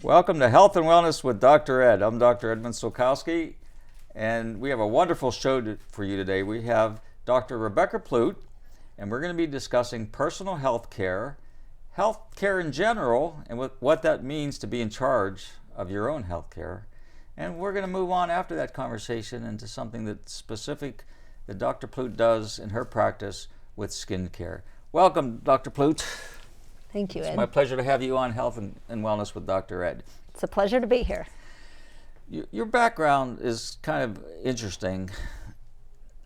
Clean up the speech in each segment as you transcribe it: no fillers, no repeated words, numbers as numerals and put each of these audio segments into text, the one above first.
Welcome to Health and Wellness with Dr. Ed. I'm Dr. Edmund Sulkowski, and we have a wonderful show for you today. We have Dr. Rebecca Plute, and we're going to be discussing personal health care in general, and what that means to be in charge of your own health care. And we're going to move on after that conversation into something that's specific that Dr. Plute does in her practice with skin care. Welcome, Dr. Plute. Thank you, Ed. It's my pleasure to have you on Health and Wellness with Dr. Ed. It's a pleasure to be here. Your background is kind of interesting.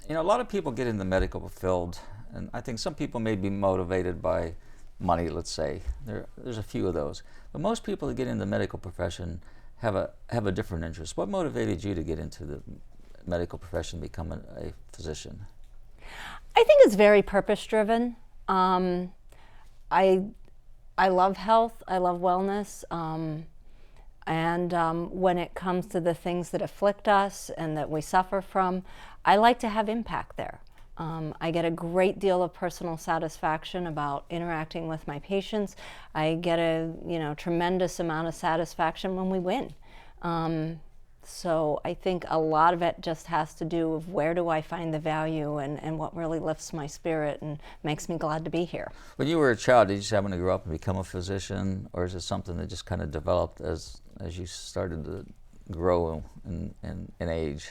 You know, a lot of people get in the medical field, and I think some people may be motivated by money, let's say. There's a few of those. But most people that get in the medical profession have a different interest. What motivated you to get into the medical profession, become a physician? I think it's very purpose-driven. I love health, I love wellness, and when it comes to the things that afflict us and that we suffer from, I like to have impact there. I get a great deal of personal satisfaction about interacting with my patients. I get a tremendous amount of satisfaction when we win. So I think a lot of it just has to do with where do I find the value and what really lifts my spirit and makes me glad to be here. When you were a child, did you just happen to grow up and become a physician, or is it something that just kind of developed as you started to grow in age?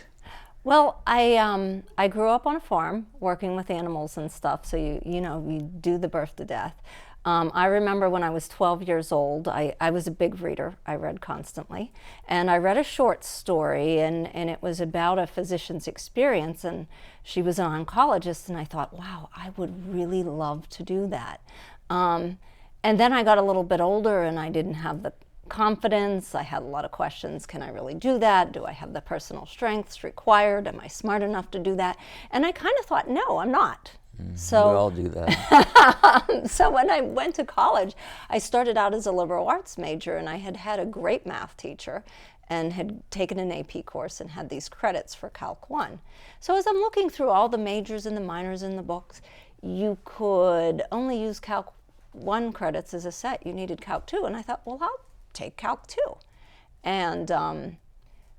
Well, I grew up on a farm working with animals and stuff, so you do the birth to death. I remember when I was 12 years old, I was a big reader. I read constantly. And I read a short story, and it was about a physician's experience, and she was an oncologist, and I thought, wow, I would really love to do that. And then I got a little bit older, and I didn't have the confidence. I had a lot of questions. Can I really do that? Do I have the personal strengths required? Am I smart enough to do that? And I kind of thought, no, I'm not. So we all do that. So when I went to college, I started out as a liberal arts major, and I had a great math teacher and had taken an AP course and had these credits for Calc 1. So as I'm looking through all the majors and the minors in the books, you could only use Calc 1 credits as a set. You needed Calc 2, and I thought, well, I'll take Calc 2. And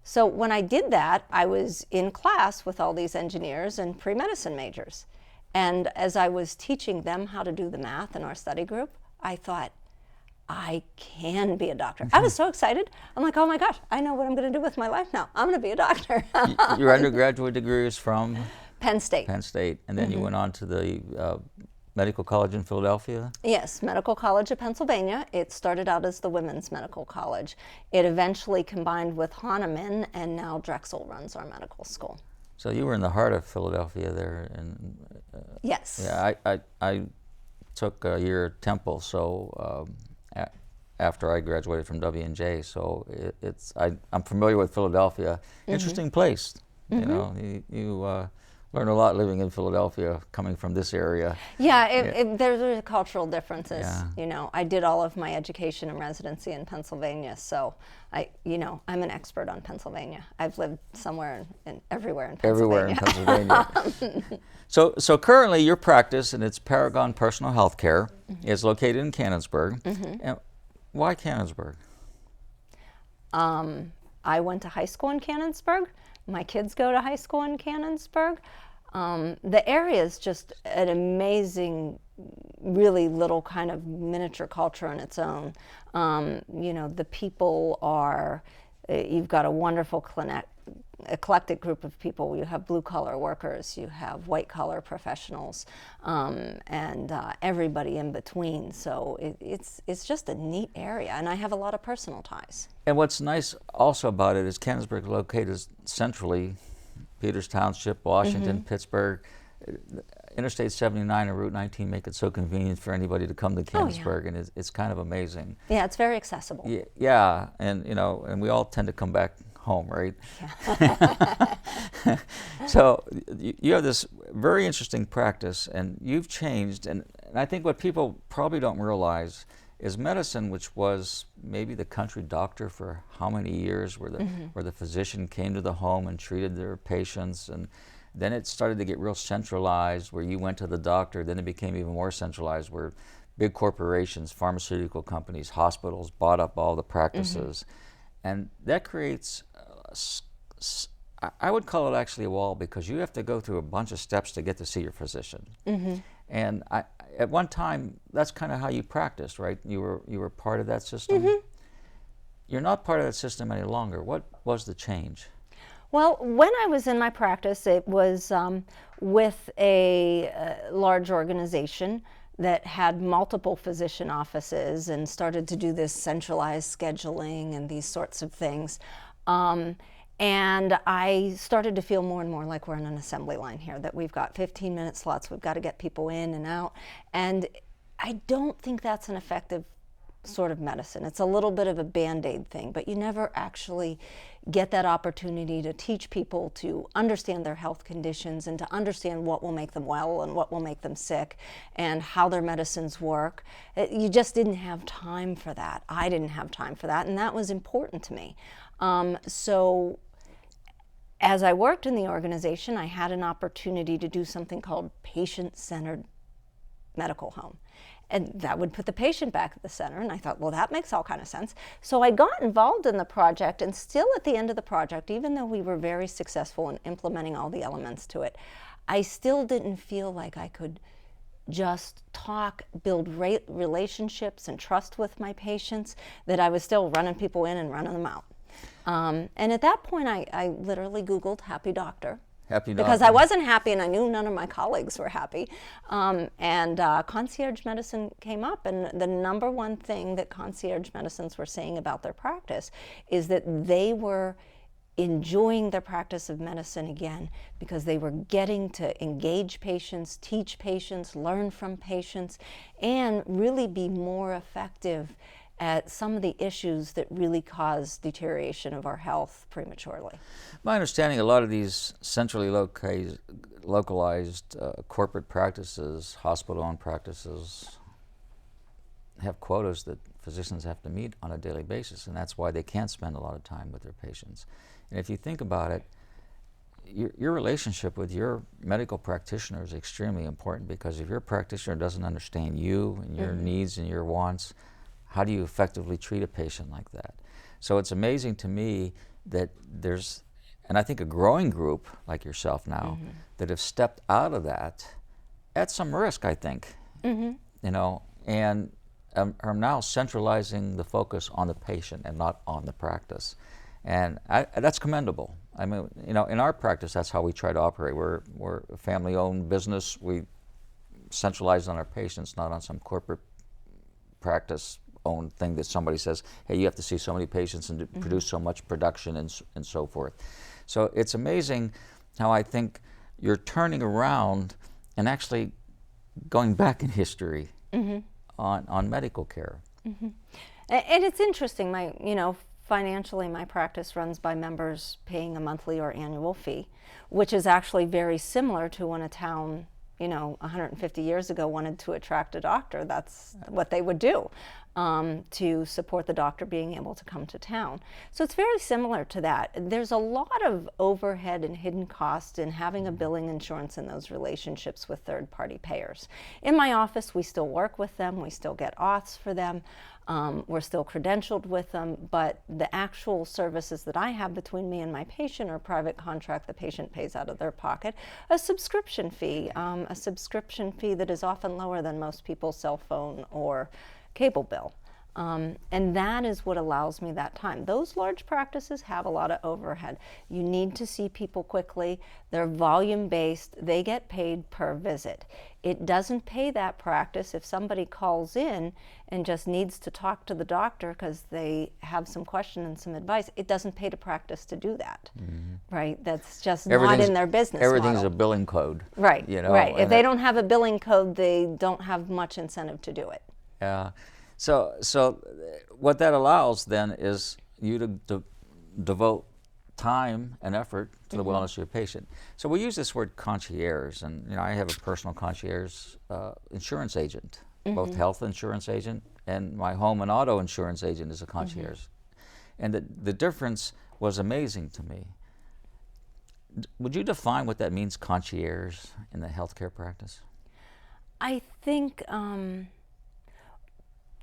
so when I did that, I was in class with all these engineers and pre-medicine majors. And as I was teaching them how to do the math in our study group, I thought, I can be a doctor. I was so excited. I'm like, oh my gosh, I know what I'm going to do with my life now. I'm going to be a doctor. Your undergraduate degree is from? Penn State. Penn State. And then you went on to the Medical College in Philadelphia? Yes, Medical College of Pennsylvania. It started out as the Women's Medical College. It eventually combined with Hahnemann, and now Drexel runs our medical school. So you were in the heart of Philadelphia there, and yes. Yeah, I took a year at Temple, so after I graduated from W&J, so I'm familiar with Philadelphia. Interesting place, you know. You learn a lot living in Philadelphia, coming from this area. Yeah, there's cultural differences. Yeah. You know, I did all of my education and residency in Pennsylvania, so I'm an expert on Pennsylvania. I've lived everywhere in Pennsylvania. Everywhere in Pennsylvania. So currently your practice, and it's Paragon Personal Health Care, is located in Canonsburg. And why Canonsburg? I went to high school in Canonsburg. My kids go to high school in Canonsburg. The area is just an amazing, really little kind of miniature culture on its own. The people you've got a wonderful eclectic group of people. You have blue-collar workers, you have white-collar professionals, and everybody in between. So it's just a neat area, and I have a lot of personal ties. And what's nice also about it is Canonsburg is located centrally, Peters Township, Washington, Pittsburgh. Interstate 79 and Route 19 make it so convenient for anybody to come to Canonsburg, and it's kind of amazing. Yeah, it's very accessible. Yeah, and and we all tend to come back home, right? Yeah. So you have this very interesting practice, and you've changed, and I think what people probably don't realize is medicine, which was maybe the country doctor for how many years, where the physician came to the home and treated their patients, and then it started to get real centralized, where you went to the doctor. Then it became even more centralized, where big corporations, pharmaceutical companies, hospitals bought up all the practices. And that creates, I would call it actually a wall, because you have to go through a bunch of steps to get to see your physician. And at one time, that's kind of how you practiced, right? You were part of that system. You're not part of that system any longer. What was the change? Well, when I was in my practice, it was with a large organization that had multiple physician offices and started to do this centralized scheduling and these sorts of things. And I started to feel more and more like we're in an assembly line here, that we've got 15-minute slots, we've got to get people in and out. And I don't think that's an effective sort of medicine. It's a little bit of a Band-Aid thing, but you never actually get that opportunity to teach people to understand their health conditions and to understand what will make them well and what will make them sick and how their medicines work. You just didn't have time for that. I didn't have time for that, and that was important to me. So as I worked in the organization, I had an opportunity to do something called patient-centered medical home. And that would put the patient back at the center. And I thought, well, that makes all kind of sense. So I got involved in the project, and still at the end of the project, even though we were very successful in implementing all the elements to it, I still didn't feel like I could just talk, build relationships and trust with my patients, that I was still running people in and running them out. And at that point, I literally Googled happy doctor. Because I wasn't happy, and I knew none of my colleagues were happy. And concierge medicine came up, and the number one thing that concierge medicines were saying about their practice is that they were enjoying their practice of medicine again because they were getting to engage patients, teach patients, learn from patients, and really be more effective at some of the issues that really cause deterioration of our health prematurely. My understanding, a lot of these centrally localized corporate practices, hospital-owned practices, have quotas that physicians have to meet on a daily basis, and that's why they can't spend a lot of time with their patients. And if you think about it, your relationship with your medical practitioner is extremely important, because if your practitioner doesn't understand you and your needs and your wants, how do you effectively treat a patient like that? So it's amazing to me that there's, and I think a growing group like yourself now, that have stepped out of that at some risk, I think, you know, and are now centralizing the focus on the patient and not on the practice. And that's commendable. I mean, you know, in our practice, that's how we try to operate. We're a family-owned business. We centralize on our patients, not on some corporate practice own thing that somebody says, hey, you have to see so many patients and produce so much production and so forth. So it's amazing how I think you're turning around and actually going back in history on medical care. And it's interesting, financially my practice runs by members paying a monthly or annual fee, which is actually very similar to when a town 150 years ago wanted to attract a doctor. That's what they would do to support the doctor being able to come to town. So it's very similar to that. There's a lot of overhead and hidden cost in having a billing insurance in those relationships with third-party payers. In my office, we still work with them. We still get auths for them. We're still credentialed with them, but the actual services that I have between me and my patient are private contract the patient pays out of their pocket, a subscription fee that is often lower than most people's cell phone or cable bill. And that is what allows me that time. Those large practices have a lot of overhead. You need to see people quickly. They're volume-based. They get paid per visit. It doesn't pay that practice if somebody calls in and just needs to talk to the doctor because they have some question and some advice. It doesn't pay to practice to do that, right? That's just not in their business Everything's model. A billing code. Right, right. If and they don't have a billing code, they don't have much incentive to do it. Yeah. So what that allows then is you to devote time and effort to the wellness of your patient. So we use this word concierge, and I have a personal concierge insurance agent, both health insurance agent and my home and auto insurance agent is a concierge. And the difference was amazing to me. Would you define what that means, concierge, in the healthcare practice? I think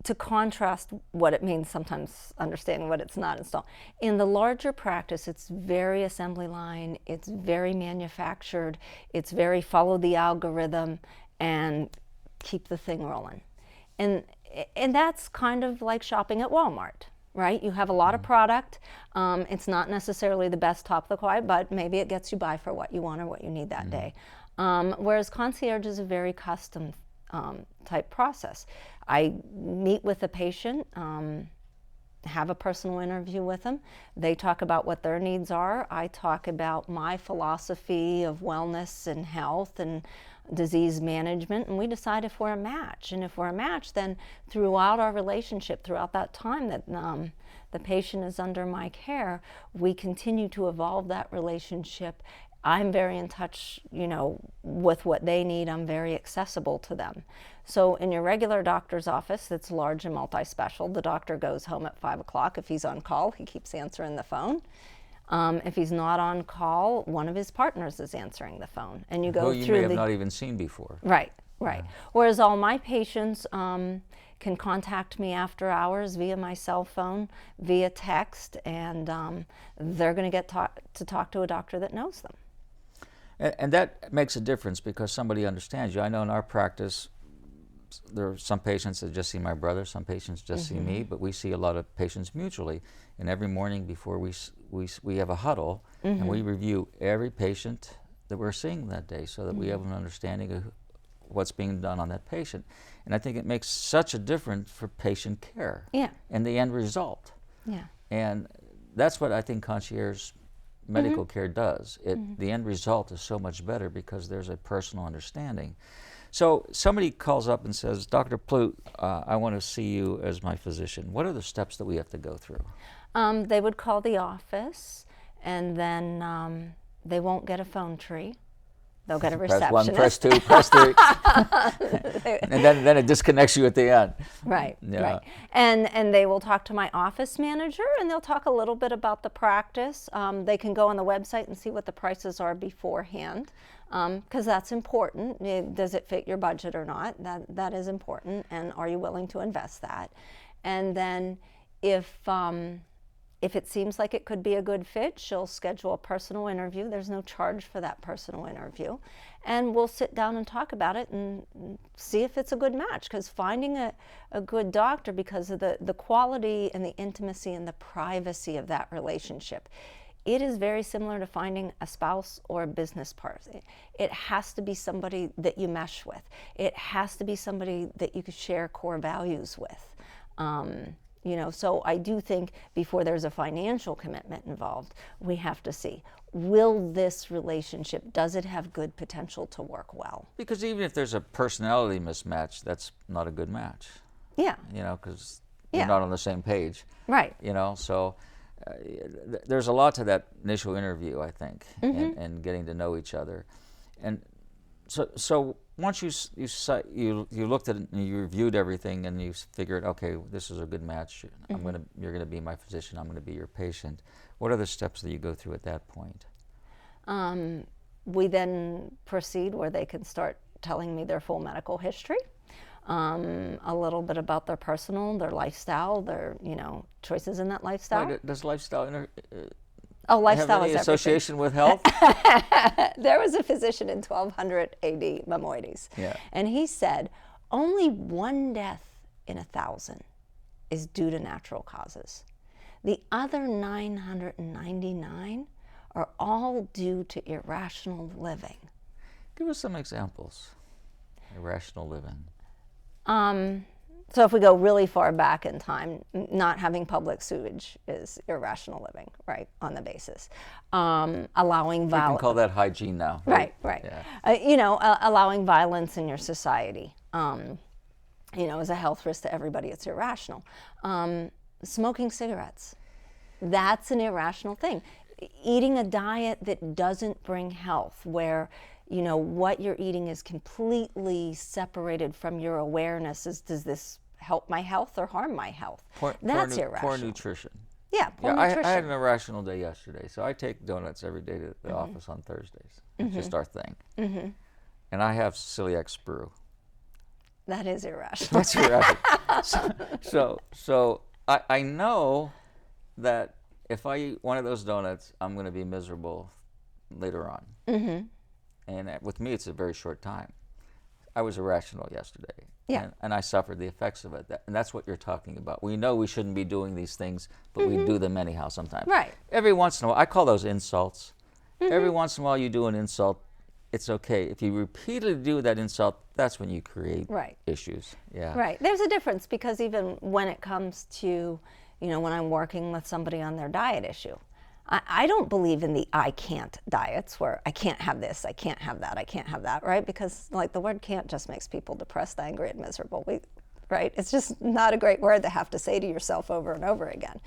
to contrast what it means, sometimes understanding what it's not installed. In the larger practice, it's very assembly line, it's very manufactured, it's very follow the algorithm and keep the thing rolling. And that's kind of like shopping at Walmart, right? You have a lot of product. It's not necessarily the best top of the quality, but maybe it gets you by for what you want or what you need that day. Whereas Concierge is a very custom type process. I meet with the patient, have a personal interview with them. They talk about what their needs are. I talk about my philosophy of wellness and health and disease management, and we decide if we're a match. And if we're a match, then throughout our relationship, throughout that time that the patient is under my care, we continue to evolve that relationship. I'm very in touch, with what they need. I'm very accessible to them. So in your regular doctor's office that's large and multi-special, the doctor goes home at 5 o'clock. If he's on call, he keeps answering the phone. If he's not on call, one of his partners is answering the phone. And you go you through may have not even seen before. Right. Whereas all my patients can contact me after hours via my cell phone, via text, and they're going to get to talk to a doctor that knows them. And that makes a difference because somebody understands you. I know in our practice, there are some patients that just see my brother, some patients just see me, but we see a lot of patients mutually. And every morning before we have a huddle, and we review every patient that we're seeing that day so that we have an understanding of what's being done on that patient. And I think it makes such a difference for patient care and the end result. Yeah. And that's what I think Concierge medical care does. The end result is so much better because there's a personal understanding. So somebody calls up and says, Dr. Plute, I want to see you as my physician. What are the steps that we have to go through? They would call the office, and then they won't get a phone tree. They'll get a receptionist. Press 1, press 2, press 3. And then it disconnects you at the end. Right. Yeah. Right. And they will talk to my office manager, and they'll talk a little bit about the practice. They can go on the website and see what the prices are beforehand, because that's important. Does it fit your budget or not? That is important, and are you willing to invest that? And then if it seems like it could be a good fit, she'll schedule a personal interview. There's no charge for that personal interview. And we'll sit down and talk about it and see if it's a good match. Because finding a good doctor, because of the quality and the intimacy and the privacy of that relationship, it is very similar to finding a spouse or a business partner. It has to be somebody that you mesh with. It has to be somebody that you can share core values with. So I do think before there's a financial commitment involved, we have to see, will this relationship, does it have good potential to work well? Because even if there's a personality mismatch, that's not a good match. Yeah. Because you're not on the same page. Right. So there's a lot to that initial interview, I think, and getting to know each other. And so once you looked at it and you reviewed everything and you figured, okay, this is a good match. You're gonna be my physician. I'm gonna be your patient. What are the steps that you go through at that point? We then proceed where they can start telling me their full medical history, a little bit about their lifestyle, their choices in that lifestyle. Wait, does lifestyle lifestyle have any is association with health? There was a physician in 1200 AD, Maimonides, and he said, only 1 death in 1,000 is due to natural causes. The other 999 are all due to irrational living. Give us some examples. Irrational living. So if we go really far back in time, not having public sewage is irrational living, right, on the basis. Allowing violence. We can call that hygiene now. Right. Yeah. Allowing violence in your society. As a health risk to everybody, it's irrational. Smoking cigarettes, that's an irrational thing. Eating a diet that doesn't bring health, where what you're eating is completely separated from your awareness. Does this help my health or harm my health? That's irrational. Poor nutrition. Yeah, poor nutrition. I had an irrational day yesterday, so I take donuts every day to the office on Thursdays. It's just our thing. And I have celiac sprue. That is irrational. That's irrational. So I know that if I eat one of those donuts, I'm going to be miserable later on. Mm-hmm. And with me, it's a very short time. I was irrational yesterday. Yeah. And I suffered the effects of it. And that's what you're talking about. We know we shouldn't be doing these things, but we do them anyhow sometimes. Right. Every once in a while, I call those insults. Every once in a while you do an insult, it's okay. If you repeatedly do that insult, that's when you create issues. Yeah. Right. There's a difference, because even when it comes to, when I'm working with somebody on their diet issue, I don't believe in the I can't diets where I can't have this, I can't have that, I can't have that, right? Because like the word can't just makes people depressed, angry, and miserable, right? It's just not a great word to have to say to yourself over and over again.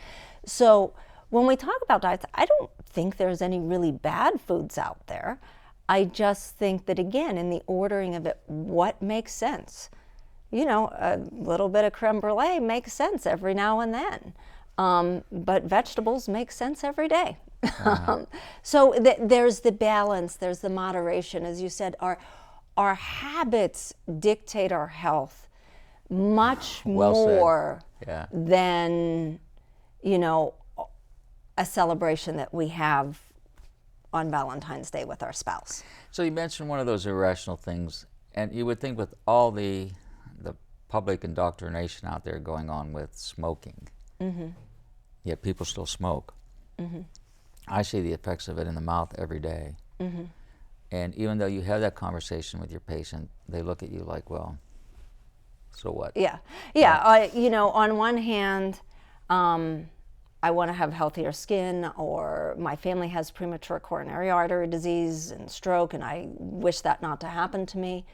So when we talk about diets, I don't think there's any really bad foods out there. I just think that, again, in the ordering of it, what makes sense? A little bit of creme brulee makes sense every now and then. But vegetables make sense every day. So there's the balance, there's the moderation. As you said, our habits dictate our health much more than, a celebration that we have on Valentine's Day with our spouse. So you mentioned one of those irrational things, and you would think with all the public indoctrination out there going on with smoking, yet people still smoke. I see the effects of it in the mouth every day. And even though you have that conversation with your patient, they look at you like, well, so what? Yeah. On one hand, I want to have healthier skin, or my family has premature coronary artery disease and stroke, and I wish that not to happen to me.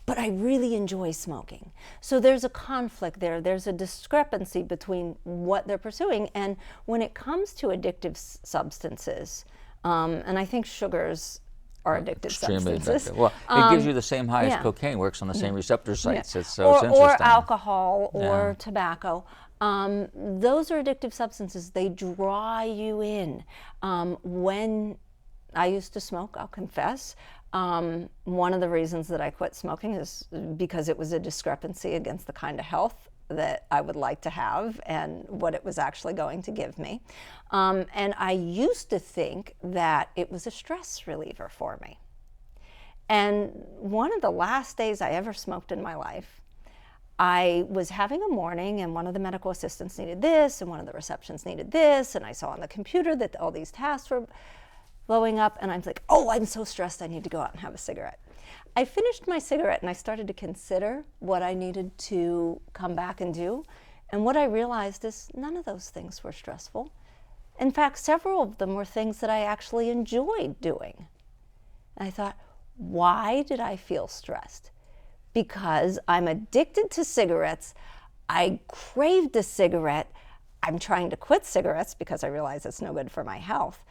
But I really enjoy smoking. So there's a conflict there. There's a discrepancy between what they're pursuing. And when it comes to addictive substances, and I think sugars are addictive Extremely substances. Addictive. Well, it gives you the same high as cocaine, works on the same receptor sites. It's interesting. Or alcohol or tobacco. Those are addictive substances. They draw you in. When I used to smoke, I'll confess, one of the reasons that I quit smoking is because it was a discrepancy against the kind of health that I would like to have and what it was actually going to give me. And I used to think that it was a stress reliever for me. And one of the last days I ever smoked in my life, I was having a morning, and one of the medical assistants needed this, and one of the receptions needed this, and I saw on the computer that all these tasks were blowing up, and I was like, oh, I'm so stressed, I need to go out and have a cigarette. I finished my cigarette, and I started to consider what I needed to come back and do, and what I realized is none of those things were stressful. In fact, several of them were things that I actually enjoyed doing. And I thought, why did I feel stressed? Because I'm addicted to cigarettes. I craved a cigarette. I'm trying to quit cigarettes because I realize it's no good for my health.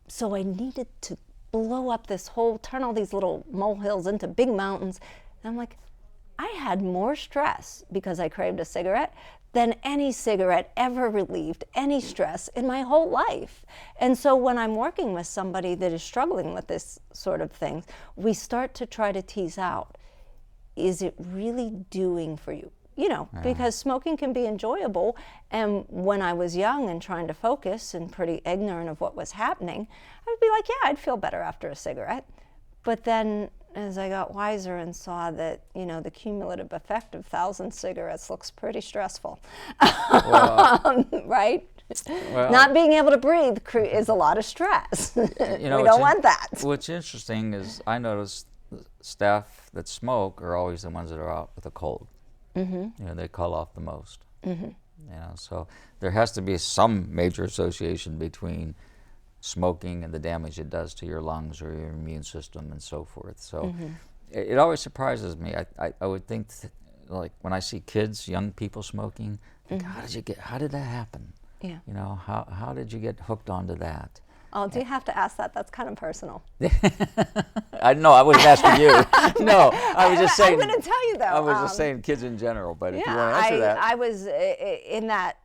So I needed to blow up this whole, turn all these little molehills into big mountains. And I'm like, I had more stress because I craved a cigarette than any cigarette ever relieved any stress in my whole life. And so when I'm working with somebody that is struggling with this sort of thing, we start to try to tease out, is it really doing for you? Because smoking can be enjoyable. And when I was young and trying to focus and pretty ignorant of what was happening, I would be like, yeah, I'd feel better after a cigarette. But then as I got wiser and saw that, the cumulative effect of 1,000 cigarettes looks pretty stressful, right? Well, not being able to breathe is a lot of stress. We don't want that. What's interesting is I noticed staff that smoke are always the ones that are out with a cold. They call off the most. So there has to be some major association between smoking and the damage it does to your lungs or your immune system and so forth. So it always surprises me. I would think like when I see kids, young people smoking, how did that happen? Yeah. How did you get hooked onto that? Oh, do you have to ask that? That's kind of personal. I wasn't asking you. No, I was just saying. I'm going to tell you though. I was just saying kids in general, but if you want to answer that. I was in that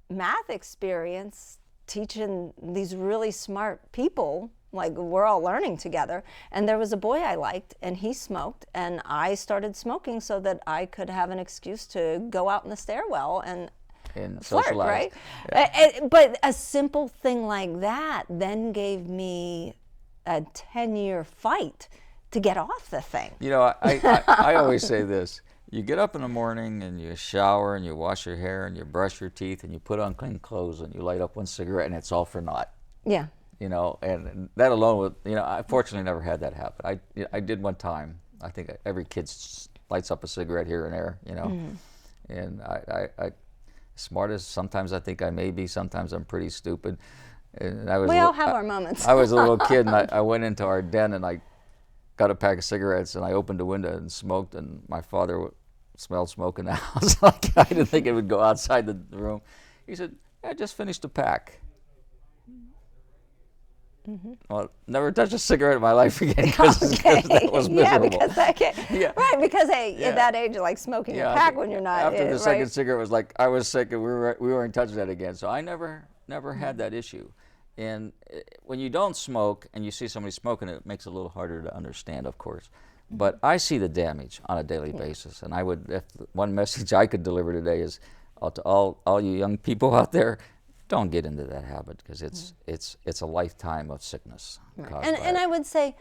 math experience teaching these really smart people Like, we're all learning together. And there was a boy I liked, and he smoked, and I started smoking so that I could have an excuse to go out in the stairwell and flirt, socialize. right? Yeah. But a simple thing like that then gave me a 10-year fight to get off the thing. You know, I always say this. You get up in the morning and you shower and you wash your hair and you brush your teeth and you put on clean clothes and you light up one cigarette and it's all for naught. Yeah. You know, and that alone would, you know, I fortunately never had that happen. I did one time. I think every kid lights up a cigarette here and there, you know. And I smart as sometimes I think I may be, sometimes I'm pretty stupid. And we all have our moments. I was a little kid and I went into our den and I got a pack of cigarettes and I opened the window and smoked, and my father smelled smoke in the house. Like, I didn't think it would go outside the room. He said, "I just finished a pack." Well, never touched a cigarette in my life again because that was miserable. Yeah, because right, because at that age you like smoking a pack when you're not. After the second cigarette was like, I was sick and we weren't touching that again. So I never had that issue. And when you don't smoke and you see somebody smoking, it makes it a little harder to understand, of course. But I see the damage on a daily basis. And if one message I could deliver today is to all you young people out there, don't get into that habit, because it's a lifetime of sickness. Right. And I would say,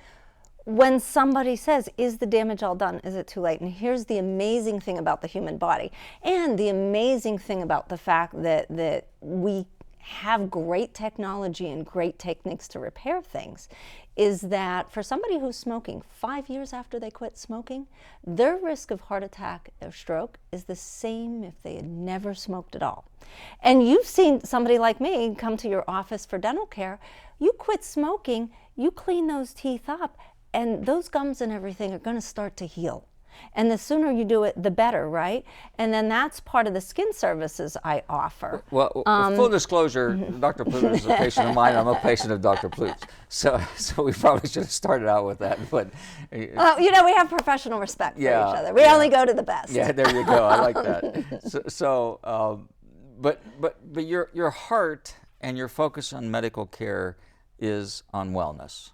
when somebody says, is the damage all done? Is it too late? And here's the amazing thing about the human body, and the amazing thing about the fact that we have great technology and great techniques to repair things, is that for somebody who's smoking 5 years after they quit smoking, their risk of heart attack or stroke is the same if they had never smoked at all. And you've seen somebody like me come to your office for dental care. You quit smoking, you clean those teeth up, and those gums and everything are going to start to heal. And the sooner you do it, the better, right? And then that's part of the skin services I offer. Well, full disclosure, Dr. Plute is a patient of mine. I'm a patient of Dr. Plute's. So we probably should have started out with that. But you know, we have professional respect for each other. We only go to the best. Yeah, there you go. I like that. But your heart and your focus on medical care is on wellness.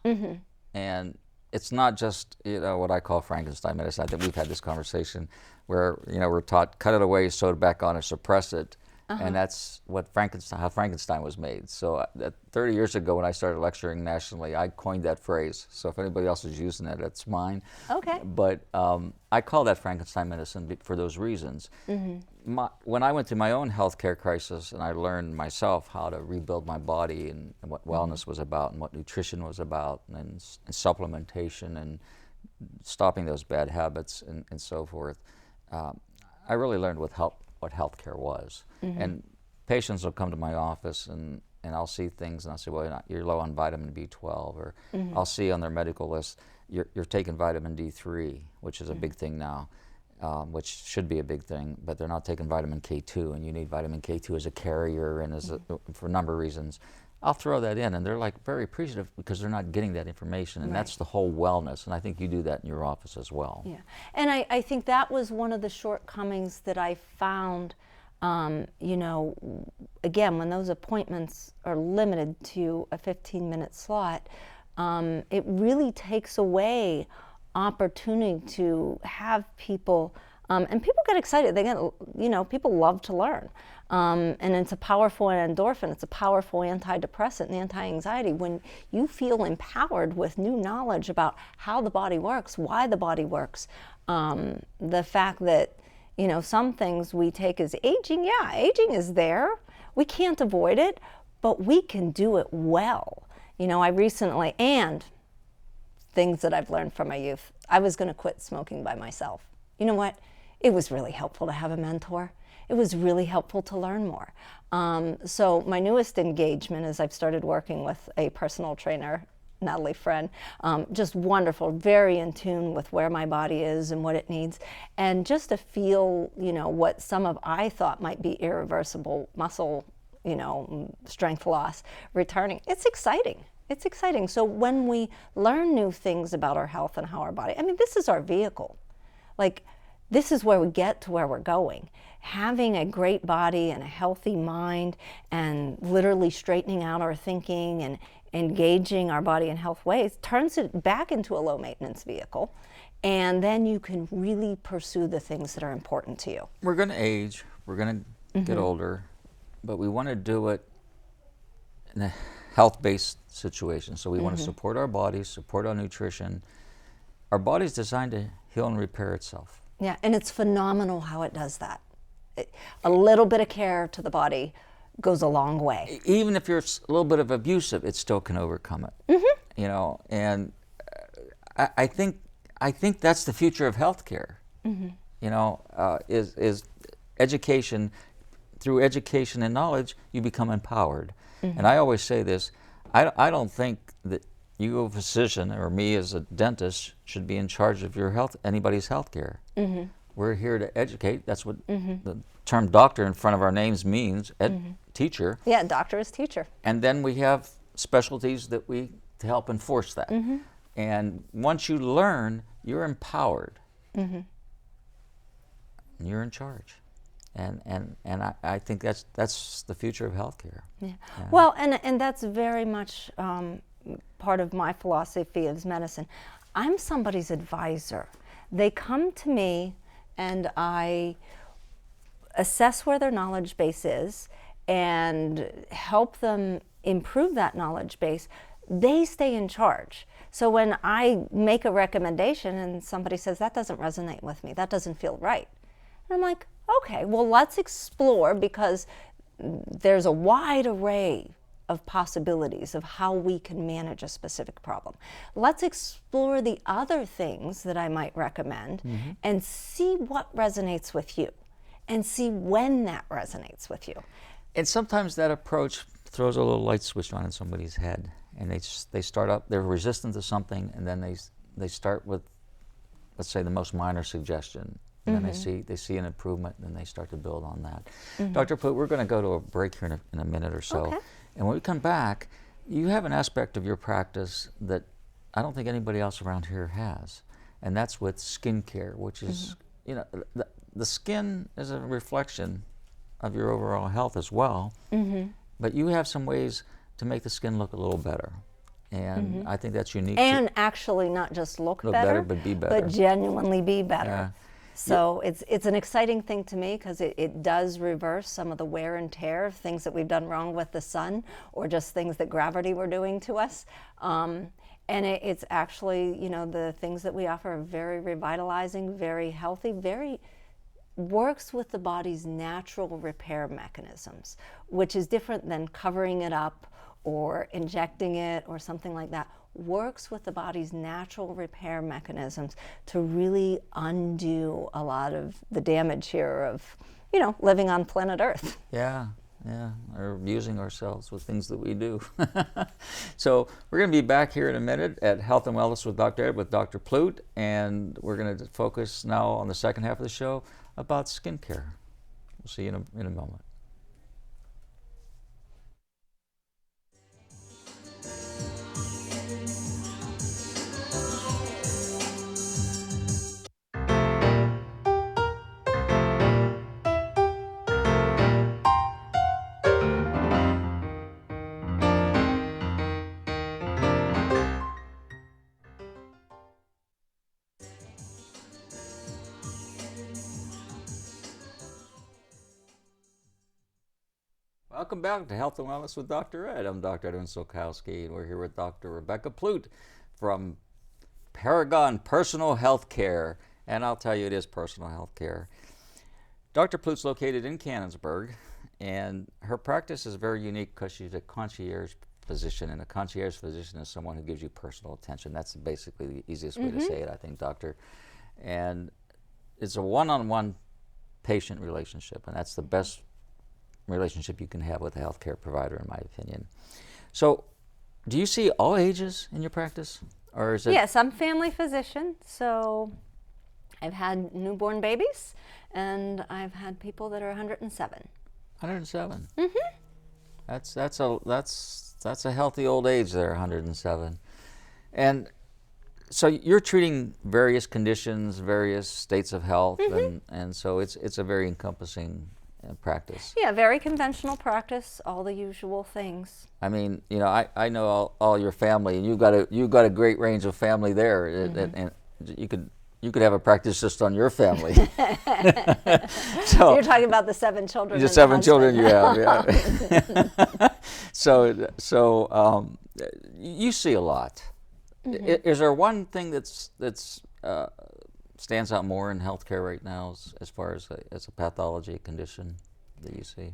And it's not just, you know, what I call Frankenstein medicine. I think we've had this conversation where, you know, we're taught cut it away, sew it back on, or suppress it, and that's what how Frankenstein was made. So 30 years ago, when I started lecturing nationally, I coined that phrase. So if anybody else is using it, that's mine. Okay. But I call that Frankenstein medicine for those reasons. When I went through my own healthcare crisis, and I learned myself how to rebuild my body and what wellness was about and what nutrition was about, and supplementation and stopping those bad habits and so forth, I really learned what healthcare was. And patients will come to my office and I'll see things and I'll say, well, you're low on vitamin B12, or I'll see on their medical list, you're taking vitamin D3, which is a big thing now. Which should be a big thing, but they're not taking vitamin K2, and you need vitamin K2 as a carrier and for a number of reasons. I'll throw that in, and they're like very appreciative because they're not getting that information, and that's the whole wellness, and I think you do that in your office as well. Yeah, and I think that was one of the shortcomings that I found, you know, again, when those appointments are limited to a 15-minute slot, it really takes away opportunity to have people, and people get excited. They get, you know, people love to learn, and it's a powerful endorphin. It's a powerful antidepressant and anti-anxiety. When you feel empowered with new knowledge about how the body works, why the body works, the fact that, you know, some things we take as aging. Yeah, aging is there. We can't avoid it, but we can do it well. You know, I recently, and things that I've learned from my youth. I was going to quit smoking by myself. You know what? It was really helpful to have a mentor. It was really helpful to learn more. So my newest engagement is I've started working with a personal trainer, Natalie Friend, just wonderful, very in tune with where my body is and what it needs, and just to feel, you know, what some of I thought might be irreversible muscle, you know, strength loss returning. It's exciting. It's exciting. So when we learn new things about our health and how our body, I mean, this is our vehicle. Like, this is where we get to where we're going. Having a great body and a healthy mind and literally straightening out our thinking and engaging our body in health ways turns it back into a low maintenance vehicle. And then you can really pursue the things that are important to you. We're going to age, we're going to get older, but we want to do it in a health-based situation. So we want to support our bodies, support our nutrition. Our body's designed to heal and repair itself. Yeah, and it's phenomenal how it does that. A little bit of care to the body goes a long way. Even if you're a little bit of abusive, it still can overcome it. You know, and I think that's the future of healthcare. You know, is education. Through education and knowledge, you become empowered. And I always say this: I don't think that you, a physician, or me as a dentist, should be in charge of anybody's health care. We're here to educate. That's what the term doctor in front of our names means, teacher. Yeah, doctor is teacher. And then we have specialties to help enforce that. And once you learn, you're empowered. You're in charge. And I think that's the future of healthcare. Yeah. Well, and that's very much part of my philosophy of medicine. I'm somebody's advisor. They come to me and I assess where their knowledge base is and help them improve that knowledge base. They stay in charge. So when I make a recommendation and somebody says, that doesn't resonate with me, that doesn't feel right, and I'm like, okay, well, let's explore, because there's a wide array of possibilities of how we can manage a specific problem. Let's explore the other things that I might recommend and see what resonates with you and see when that resonates with you. And sometimes that approach throws a little light switch on in somebody's head, and they start up, they're resistant to something, and then they start with, let's say, the most minor suggestion. And then they see an improvement, and then they start to build on that. Dr. Plute, we're going to go to a break here in a minute or so. Okay. And when we come back, you have an aspect of your practice that I don't think anybody else around here has, and that's with skincare, which is, you know, the skin is a reflection of your overall health as well, but you have some ways to make the skin look a little better. And I think that's unique. And actually not just look better, but be better. But genuinely be better. Yeah. So it's an exciting thing to me, because it does reverse some of the wear and tear of things that we've done wrong with the sun, or just things that gravity were doing to us. And it's actually, you know, the things that we offer are very revitalizing, very healthy, very works with the body's natural repair mechanisms, which is different than covering it up or injecting it or something like that. Works with the body's natural repair mechanisms to really undo a lot of the damage here of, you know, living on planet Earth. Yeah, or abusing ourselves with things that we do. So we're going to be back here in a minute at Health and Wellness with Dr. Ed with Dr. Plute, and we're going to focus now on the second half of the show about skincare. We'll see you in a moment. Welcome back to Health and Wellness with Dr. Ed. I'm Dr. Edmund Sulkowski, and we're here with Dr. Rebecca Plute from Paragon Personal Health Care. And I'll tell you, it is personal health care. Dr. Plute's located in Canonsburg, and her practice is very unique because she's a concierge physician, and a concierge physician is someone who gives you personal attention. That's basically the easiest way to say it, I think, doctor. And it's a one-on-one patient relationship, and that's the best relationship you can have with a healthcare provider, in my opinion. So, do you see all ages in your practice, or is it? Yes, I'm family physician, so I've had newborn babies, and I've had people that are 107. 107. That's a healthy old age there, 107. And so you're treating various conditions, various states of health, and so it's a very encompassing practice. Yeah, very conventional practice, all the usual things. I mean, you know, I know all your family, and you've got a great range of family there, and you could have a practice just on your family. So you're talking about the 7 children. The 7 children you have, yeah. So you see a lot. Is there one thing that's stands out more in healthcare right now as far as a pathology condition that you see?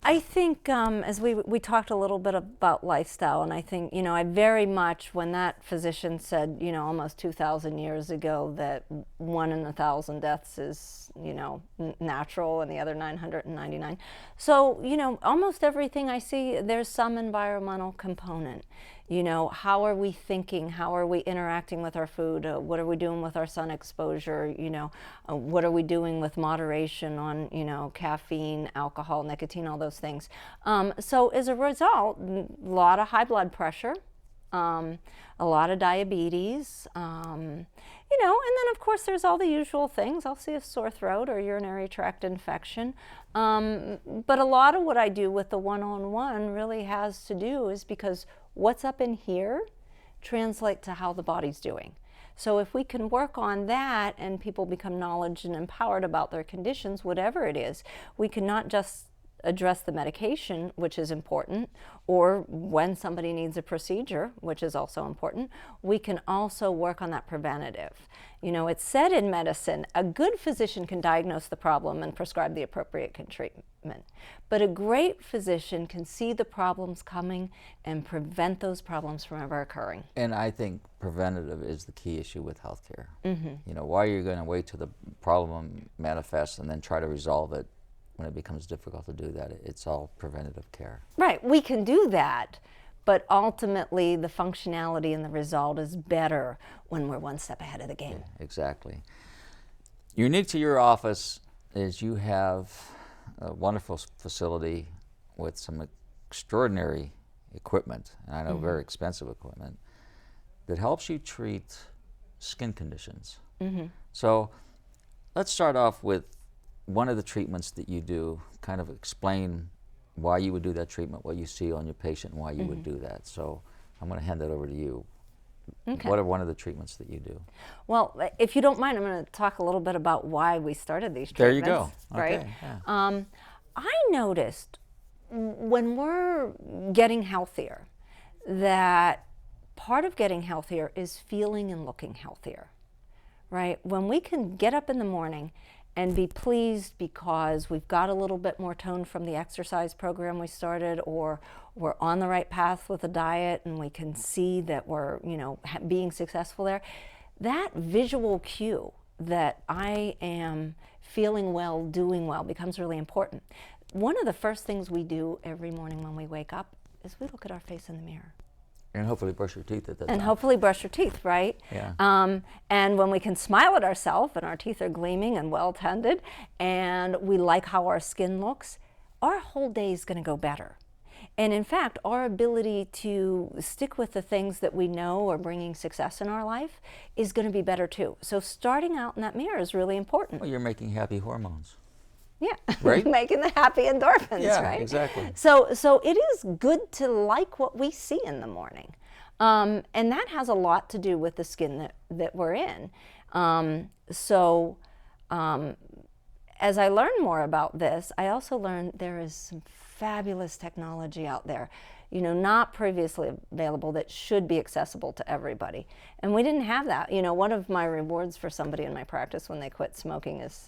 I think as we talked a little bit about lifestyle, and I think, you know, I very much, when that physician said, you know, almost 2,000 years ago that 1 in 1,000 deaths is, you know, natural and the other 999. So, you know, almost everything I see, there's some environmental component. You know, how are we thinking? How are we interacting with our food? What are we doing with our sun exposure? You know, what are we doing with moderation on, you know, caffeine, alcohol, nicotine, all those things. So as a result, a lot of high blood pressure, a lot of diabetes, you know, and then of course there's all the usual things. I'll see a sore throat or urinary tract infection. But a lot of what I do with the one-on-one really has to do is because what's up in here translates to how the body's doing. So if we can work on that and people become knowledgeable and empowered about their conditions, whatever it is, we can not just address the medication, which is important, or when somebody needs a procedure, which is also important, we can also work on that preventative. You know, it's said in medicine, a good physician can diagnose the problem and prescribe the appropriate treatment, but a great physician can see the problems coming and prevent those problems from ever occurring. And I think preventative is the key issue with healthcare. You know, why are you going to wait till the problem manifests and then try to resolve it when it becomes difficult to do that? It's all preventative care. Right, we can do that, but ultimately the functionality and the result is better when we're one step ahead of the game. Yeah, exactly. Unique to your office is you have a wonderful facility with some extraordinary equipment, and I know very expensive equipment, that helps you treat skin conditions. So let's start off with one of the treatments that you do. Kind of explain why you would do that treatment, what you see on your patient, and why you would do that. So I'm going to hand that over to you. Okay. What are one of the treatments that you do? Well, if you don't mind, I'm going to talk a little bit about why we started these treatments. There you go. Right? Okay, yeah. I noticed when we're getting healthier that part of getting healthier is feeling and looking healthier, right? When we can get up in the morning and be pleased because we've got a little bit more tone from the exercise program we started, or we're on the right path with a diet and we can see that we're, you know, being successful there, that visual cue that I am feeling well, doing well becomes really important. One of the first things we do every morning when we wake up is we look at our face in the mirror. And hopefully brush your teeth at that time. And hopefully brush your teeth, right? Yeah. And when we can smile at ourselves and our teeth are gleaming and well tended and we like how our skin looks, our whole day is going to go better. And in fact, our ability to stick with the things that we know are bringing success in our life is going to be better too. So starting out in that mirror is really important. Well, you're making happy hormones. Yeah, right? Making the happy endorphins, yeah, right? Exactly. So it is good to like what we see in the morning. And that has a lot to do with the skin that we're in. As I learn more about this, I also learned there is some fabulous technology out there, you know, not previously available, that should be accessible to everybody. And we didn't have that. You know, one of my rewards for somebody in my practice when they quit smoking is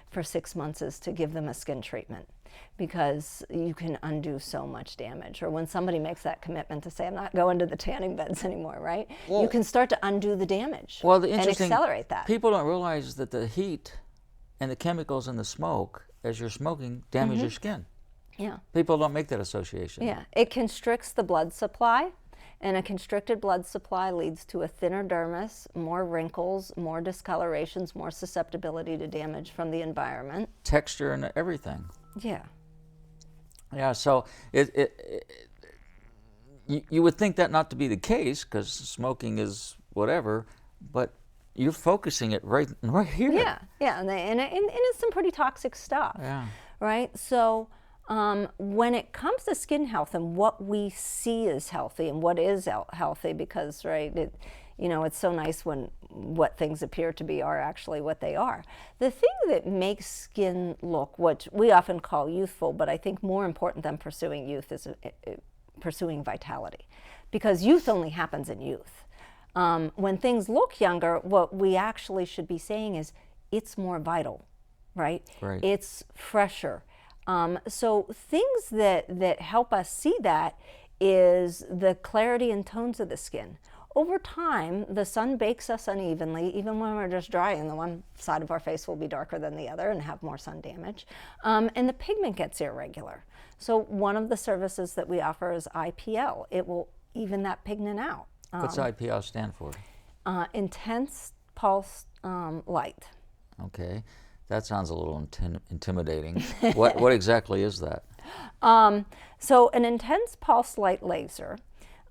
for 6 months is to give them a skin treatment, because you can undo so much damage. Or when somebody makes that commitment to say, I'm not going to the tanning beds anymore, right? Well, you can start to undo the damage and accelerate that. People don't realize that the heat and the chemicals in the smoke as you're smoking damage your skin. Yeah. People don't make that association. Yeah, it constricts the blood supply, and a constricted blood supply leads to a thinner dermis, more wrinkles, more discolorations, more susceptibility to damage from the environment. Texture and everything. Yeah. Yeah, so you would think that not to be the case, because smoking is whatever, but you're focusing it right here. Yeah, and it's some pretty toxic stuff. Yeah. right? So when it comes to skin health and what we see as healthy and what is healthy, because, right, it's so nice when what things appear to be are actually what they are. The thing that makes skin look what we often call youthful, but I think more important than pursuing youth is pursuing vitality, because youth only happens in youth. When things look younger, what we actually should be saying is it's more vital, right? Right. It's fresher. So things that help us see that is the clarity and tones of the skin. Over time, the sun bakes us unevenly. Even when we're just drying, the one side of our face will be darker than the other and have more sun damage. And the pigment gets irregular. So one of the services that we offer is IPL. It will even that pigment out. What's IPL stand for? Intense pulse light. Okay, that sounds a little intimidating. What exactly is that? So an intense pulse light laser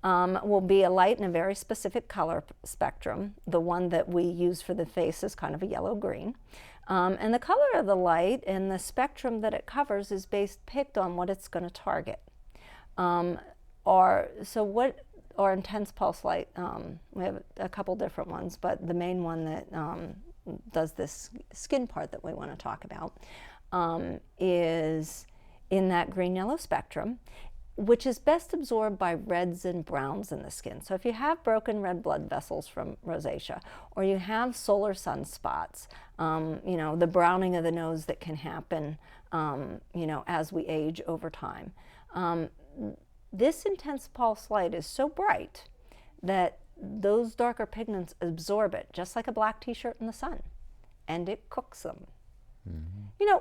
will be a light in a very specific color spectrum. The one that we use for the face is kind of a yellow-green. And the color of the light and the spectrum that it covers is picked on what it's going to target. Or intense pulse light, we have a couple different ones, but the main one that does this skin part that we want to talk about is in that green-yellow spectrum, which is best absorbed by reds and browns in the skin. So if you have broken red blood vessels from rosacea, or you have solar sunspots, the browning of the nose that can happen, as we age over time. This intense pulse light is so bright that those darker pigments absorb it, just like a black t-shirt in the sun, and it cooks them. Mm-hmm.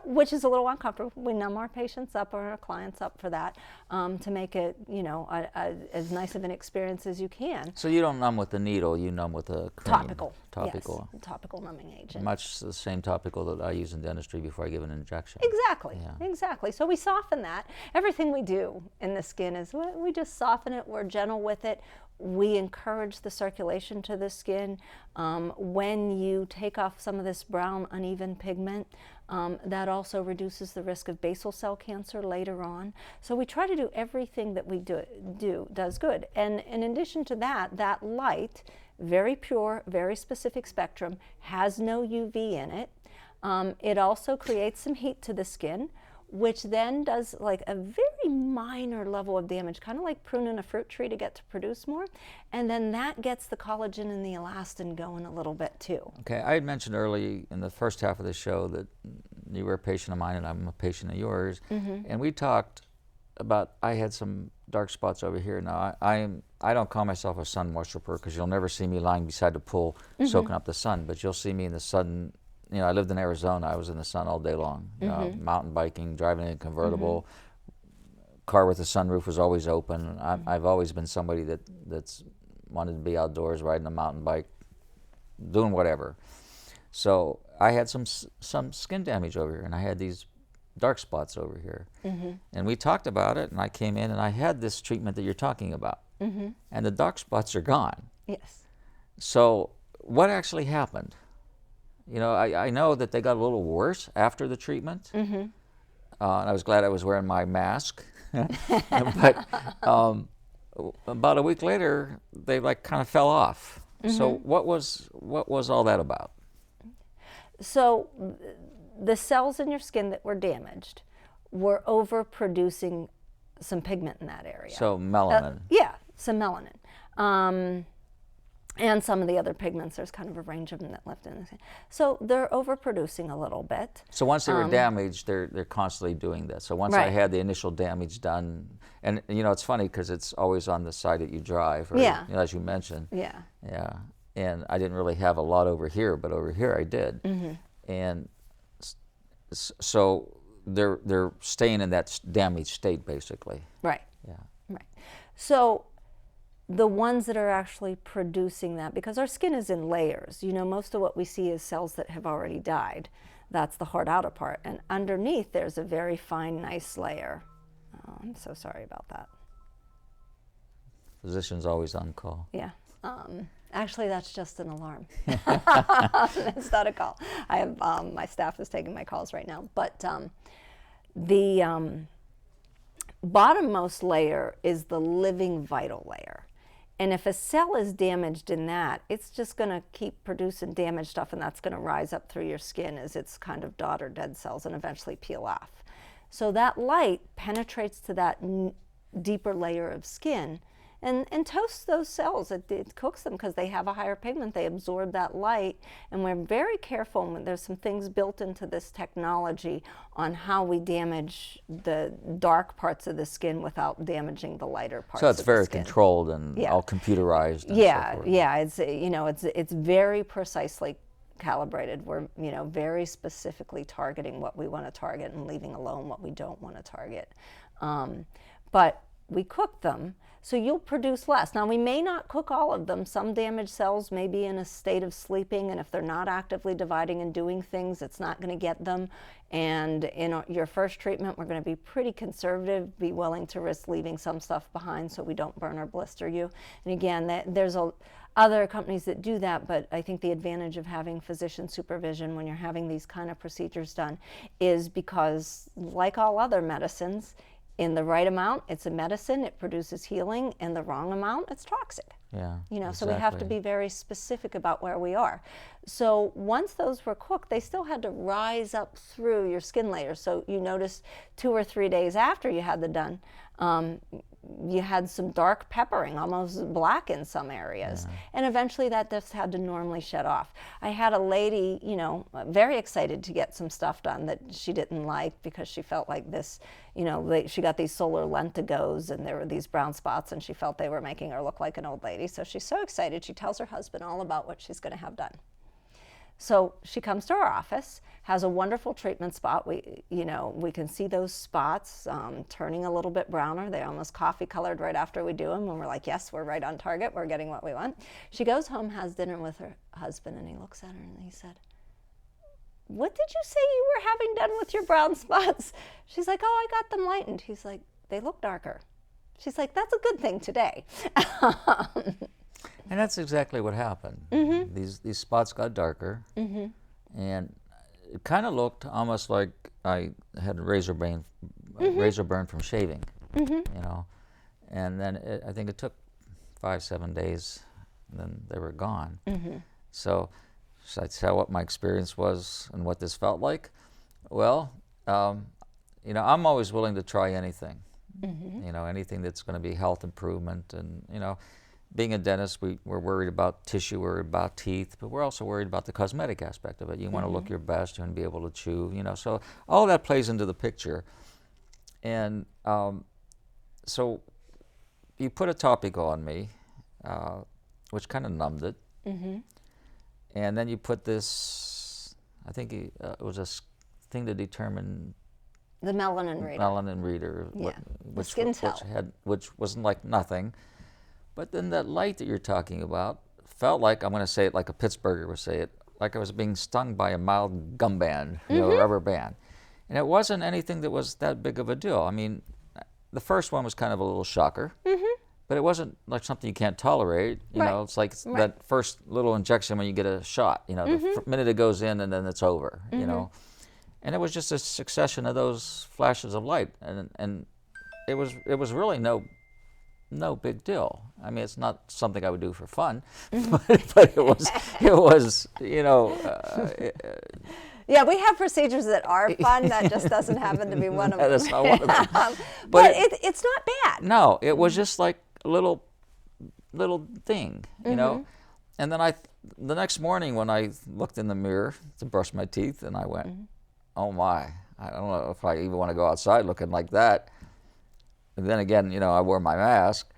Which is a little uncomfortable. We numb our patients up or our clients up for that, to make it, as nice of an experience as you can. So you don't numb with the needle, you numb with a cream. Topical. Topical. Yes, topical numbing agent. Much the same topical that I use in dentistry before I give an injection. Exactly, Yeah. exactly. So we soften that. Everything we do in the skin is we just soften it, we're gentle with it. We encourage the circulation to the skin. When you take off some of this brown uneven pigment, that also reduces the risk of basal cell cancer later on. So we try to do everything that we does good. And in addition to that, that light, very pure, very specific spectrum, has no UV in it. It also creates some heat to the skin, which then does like a very minor level of damage, kind of like pruning a fruit tree to get to produce more. And then that gets the collagen and the elastin going a little bit too. Okay, I had mentioned early in the first half of the show that you were a patient of mine and I'm a patient of yours. Mm-hmm. And we talked about, I had some dark spots over here. Now, I don't call myself a sun worshiper because you'll never see me lying beside the pool soaking up the sun, but you'll see me in the sun. I lived in Arizona. I was in the sun all day long. Mountain biking, driving in a convertible, car with a sunroof was always open. I've always been somebody that's wanted to be outdoors, riding a mountain bike, doing whatever. So I had some skin damage over here, and I had these dark spots over here. Mm-hmm. And we talked about it, and I came in, and I had this treatment that you're talking about. Mm-hmm. And the dark spots are gone. Yes. So what actually happened? I know that they got a little worse after the treatment. Mm-hmm. And I was glad I was wearing my mask. But about a week later, they kind of fell off. Mm-hmm. So what was all that about? So the cells in your skin that were damaged were overproducing some pigment in that area. So melanin. Some melanin. And some of the other pigments, there's kind of a range of them that left in the skin. So they're overproducing a little bit. So once they were damaged, they're constantly doing this. So once I had the initial damage done, and it's funny because it's always on the side that you drive, or, as you mentioned. Yeah. Yeah. And I didn't really have a lot over here, but over here I did. Mm-hmm. And so they're staying in that damaged state, basically. Right. Yeah. Right. So the ones that are actually producing that, because our skin is in layers. Most of what we see is cells that have already died. That's the hard outer part. And underneath, there's a very fine, nice layer. Oh, I'm so sorry about that. Physician's always on call. Yeah. Actually, that's just an alarm. It's not a call. I have my staff is taking my calls right now. But The bottommost layer is the living vital layer. And if a cell is damaged in that, it's just going to keep producing damaged stuff, and that's going to rise up through your skin as its kind of daughter dead cells and eventually peel off. So that light penetrates to that deeper layer of skin and toasts those cells. It cooks them because they have a higher pigment. They absorb that light, and we're very careful. There's some things built into this technology on how we damage the dark parts of the skin without damaging the lighter parts. So it's of the very skin. controlled and all computerized. And so forth. It's very precisely calibrated. We're very specifically targeting what we want to target and leaving alone what we don't want to target. But we cook them, so you'll produce less. Now, we may not cook all of them. Some damaged cells may be in a state of sleeping, and if they're not actively dividing and doing things, it's not going to get them. And in your first treatment, we're going to be pretty conservative, be willing to risk leaving some stuff behind so we don't burn or blister you. And again, there's other companies that do that, but I think the advantage of having physician supervision when you're having these kind of procedures done is because, like all other medicines, in the right amount, it's a medicine, it produces healing. In the wrong amount, it's toxic. Yeah, So we have to be very specific about where we are. So once those were cooked, they still had to rise up through your skin layer. So you noticed 2 or 3 days after you had them done, you had some dark peppering, almost black in some areas. Yeah. And eventually that just had to normally shed off. I had a lady, very excited to get some stuff done that she didn't like because she felt like this, she got these solar lentigos and there were these brown spots and she felt they were making her look like an old lady. So she's so excited, she tells her husband all about what she's going to have done. So she comes to our office, has a wonderful treatment spot. We can see those spots turning a little bit browner. They're almost coffee colored right after we do them. And we're like, yes, we're right on target. We're getting what we want. She goes home, has dinner with her husband, and he looks at her and he said, "What did you say you were having done with your brown spots?" She's like, "Oh, I got them lightened." He's like, "They look darker." She's like, "That's a good thing today." And that's exactly what happened. Mm-hmm. These spots got darker, mm-hmm. and it kind of looked almost like I had razor burn from shaving, Mm-hmm. And then I think it took 5-7 days, and then they were gone. Mm-hmm. So should I tell what my experience was and what this felt like? Well, I'm always willing to try anything. Mm-hmm. Anything that's going to be health improvement, and being a dentist, we're worried about tissue, we're worried about teeth, but we're also worried about the cosmetic aspect of it. You want to look your best, you want to be able to chew, so all that plays into the picture. And so you put a topical on me, which kind of numbed it. Mm-hmm. And then you put this, I think it was a thing to determine the melanin reader. Melanin reader, the skin cell. Which wasn't like nothing. But then that light that you're talking about felt like, I'm going to say it like a Pittsburgher would say it, like I was being stung by a mild gum band, a rubber band. And it wasn't anything that was that big of a deal. I mean, the first one was kind of a little shocker, but it wasn't like something you can't tolerate. It's like that first little injection when you get a shot, the minute it goes in and then it's over, And it was just a succession of those flashes of light. And it was really no big deal. I mean, it's not something I would do for fun, but it was. Yeah, we have procedures that are fun. That just doesn't happen to be one of them. That's not one of them. But it's not bad. No, it was just like a little thing, And then the next morning when I looked in the mirror to brush my teeth, and I went, "Oh my! I don't know if I even want to go outside looking like that." And then again, I wore my mask.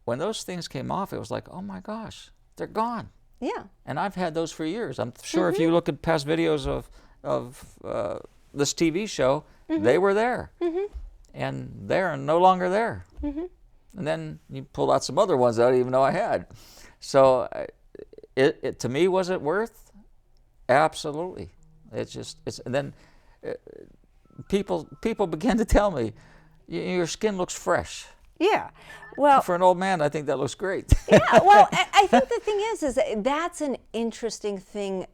When those things came off, it was like, oh my gosh, they're gone. Yeah. And I've had those for years. I'm sure if you look at past videos of this TV show, they were there. And they're no longer there. And then you pulled out some other ones that I didn't even know I had. So it to me, was it worth? Absolutely. And then people began to tell me, your skin looks fresh. Yeah. Well, for an old man, I think that looks great. Yeah. Well, I think the thing is that's an interesting thing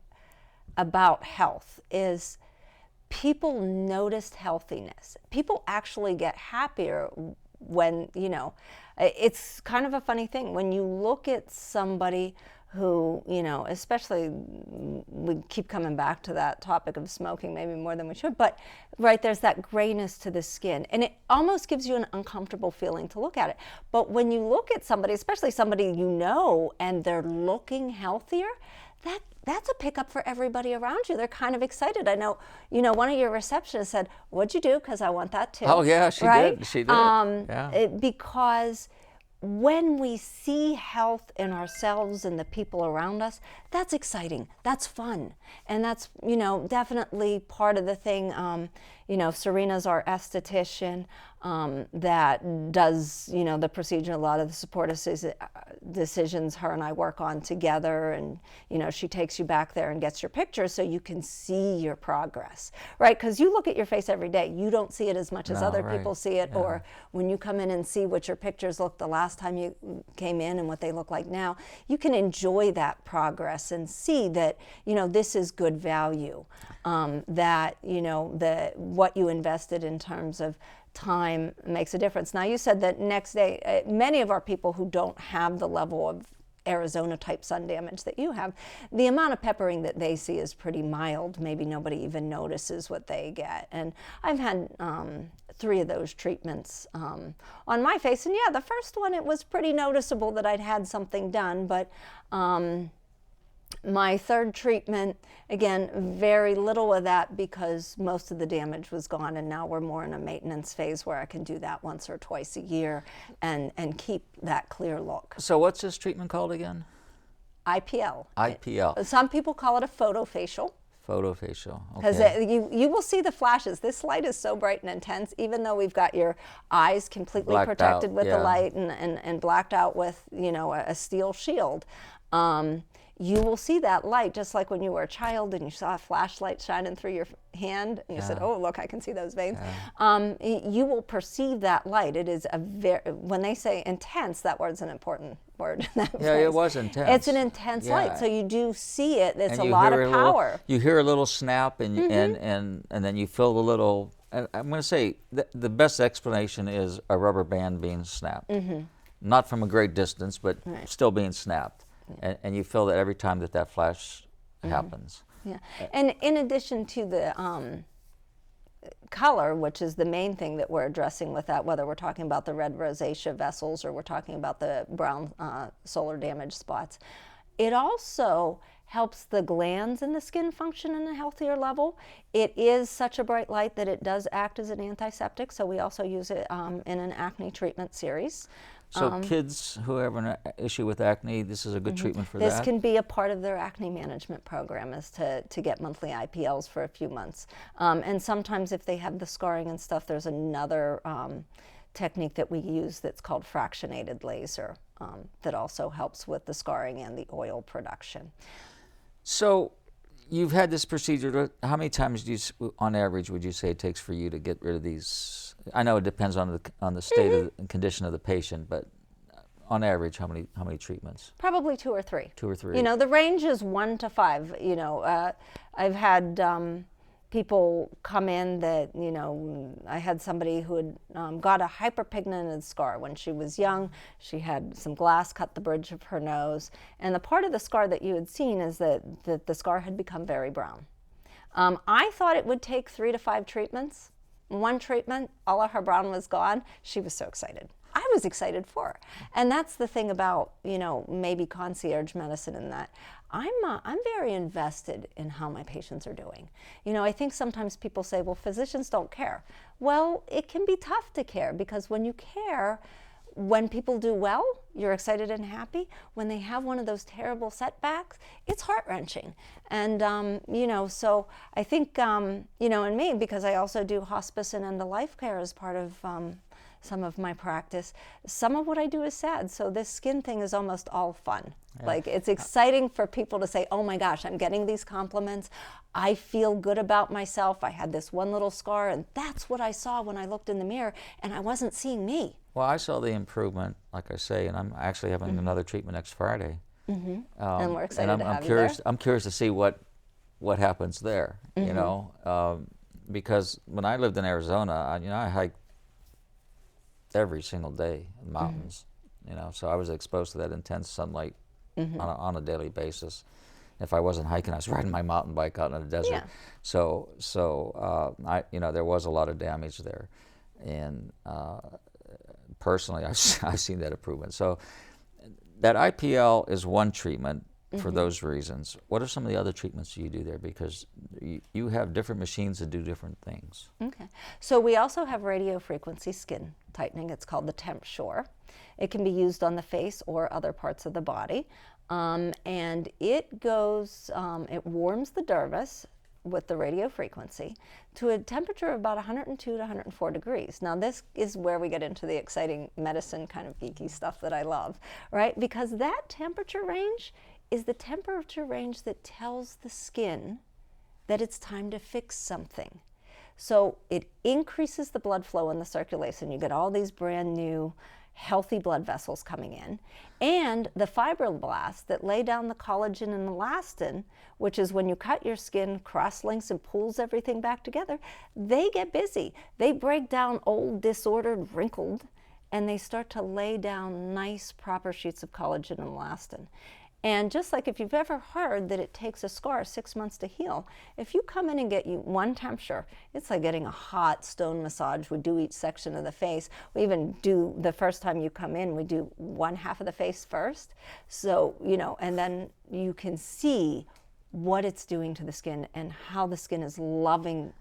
about health is people noticed healthiness. People actually get happier when, you know, it's kind of a funny thing. When you look at somebody who, you know, especially, we keep coming back to that topic of smoking maybe more than we should, but right, there's that grayness to the skin, and it almost gives you an uncomfortable feeling to look at it. But when you look at somebody, especially somebody you know, and they're looking healthier, that's a pickup for everybody around you. They're kind of excited. I know, you know, one of your receptionists said, "What'd you do? Because I want that too." Oh yeah, she right? did. She did. Yeah. Because when we see health in ourselves and the people around us, that's exciting, that's fun, and that's, you know, definitely part of the thing. You know, Serena's our esthetician that does, you know, the procedure, a lot of the supportive decisions her and I work on together, and, you know, she takes you back there and gets your picture so you can see your progress, right? Because you look at your face every day, you don't see it as much as other people see it, or when you come in and see what your pictures look the last time you came in and what they look like now, you can enjoy that progress and see that, you know, this is good value, that, you know, what you invested in terms of time makes a difference. Now, you said that next day, many of our people who don't have the level of Arizona type sun damage that you have, the amount of peppering that they see is pretty mild. Maybe nobody even notices what they get. And I've had 3 of those treatments on my face. And yeah, the first one, it was pretty noticeable that I'd had something done, but my third treatment, again, very little of that because most of the damage was gone, and now we're more in a maintenance phase where I can do that once or twice a year and keep that clear look. So what's this treatment called again? IPL. IPL. Some people call it a photofacial. Photofacial. Because you will see the flashes. This light is so bright and intense, even though we've got your eyes completely Blacked protected out, with the light and blacked out with, you know, a steel shield. You will see that light just like when you were a child and you saw a flashlight shining through your hand and you said, "Oh, look, I can see those veins." You will perceive that light. It is when they say intense, that word's an important word. Yeah, it was intense. It's an intense light, so you do see it. It's a lot of power. You hear a little snap, and and then you feel the little. And I'm going to say the best explanation is a rubber band being snapped, not from a great distance, but still being snapped. And you feel that every time that flash happens. Yeah, and in addition to the color, which is the main thing that we're addressing with that, whether we're talking about the red rosacea vessels or we're talking about the brown solar damage spots, it also helps the glands in the skin function in a healthier level. It is such a bright light that it does act as an antiseptic, so we also use it in an acne treatment series. So kids who have an issue with acne, this is a good treatment for that? This can be a part of their acne management program, is to get monthly IPLs for a few months. And sometimes if they have the scarring and stuff, there's another technique that we use that's called fractionated laser that also helps with the scarring and the oil production. So you've had this procedure. How many times on average, would you say it takes for you to get rid of these? I know it depends on the state of and condition of the patient, but on average, how many treatments? Probably 2 or 3. 2 or 3. You know, the range is 1 to 5. You know, I've had people come in that, you know, I had somebody who had got a hyperpigmented scar when she was young. She had some glass cut the bridge of her nose, and the part of the scar that you had seen is that the scar had become very brown. I thought it would take 3 to 5 treatments. 1 treatment, all of her brown was gone. She was so excited. I was excited for her. And that's the thing about, you know, maybe concierge medicine in that I'm very invested in how my patients are doing. You know, I think sometimes people say, well, physicians don't care. Well, it can be tough to care, because when you care, when people do well, you're excited and happy. When they have one of those terrible setbacks, it's heart-wrenching. And, you know, so I think, you know, in me, because I also do hospice and end-of-life care as part of some of my practice, some of what I do is sad. So this skin thing is almost all fun. Yeah. Like, it's exciting for people to say, oh my gosh, I'm getting these compliments. I feel good about myself. I had this one little scar, and that's what I saw when I looked in the mirror, and I wasn't seeing me. Well, I saw the improvement, like I say, and I'm actually having another treatment next Friday. And we're excited to have curious, you there. I'm curious to see what happens there, you know. because when I lived in Arizona, I hiked every single day in mountains, so I was exposed to that intense sunlight on a daily basis. If I wasn't hiking, I was riding my mountain bike out in the desert. Yeah. So there was a lot of damage there, and personally, I've seen that improvement. So that IPL is one treatment for those reasons. What are some of the other treatments you do there? Because you have different machines that do different things. Okay. So we also have radio frequency skin tightening. It's called the Temp Shore. It can be used on the face or other parts of the body. And it goes, it warms the dermis with the radio frequency to a temperature of about 102 to 104 degrees. Now this is where we get into the exciting medicine kind of geeky stuff that I love, right? Because that temperature range is the temperature range that tells the skin that it's time to fix something. So it increases the blood flow in the circulation. You get all these brand new healthy blood vessels coming in, and the fibroblasts that lay down the collagen and elastin, which is when you cut your skin, cross-links and pulls everything back together, they get busy. They break down old, disordered, wrinkled, and they start to lay down nice, proper sheets of collagen and elastin. And just like if you've ever heard that it takes a scar 6 months to heal, if you come in and get you one temperature, it's like getting a hot stone massage. We do each section of the face. We even do, the first time you come in, we do one half of the face first. So, and then you can see what it's doing to the skin and how the skin is loving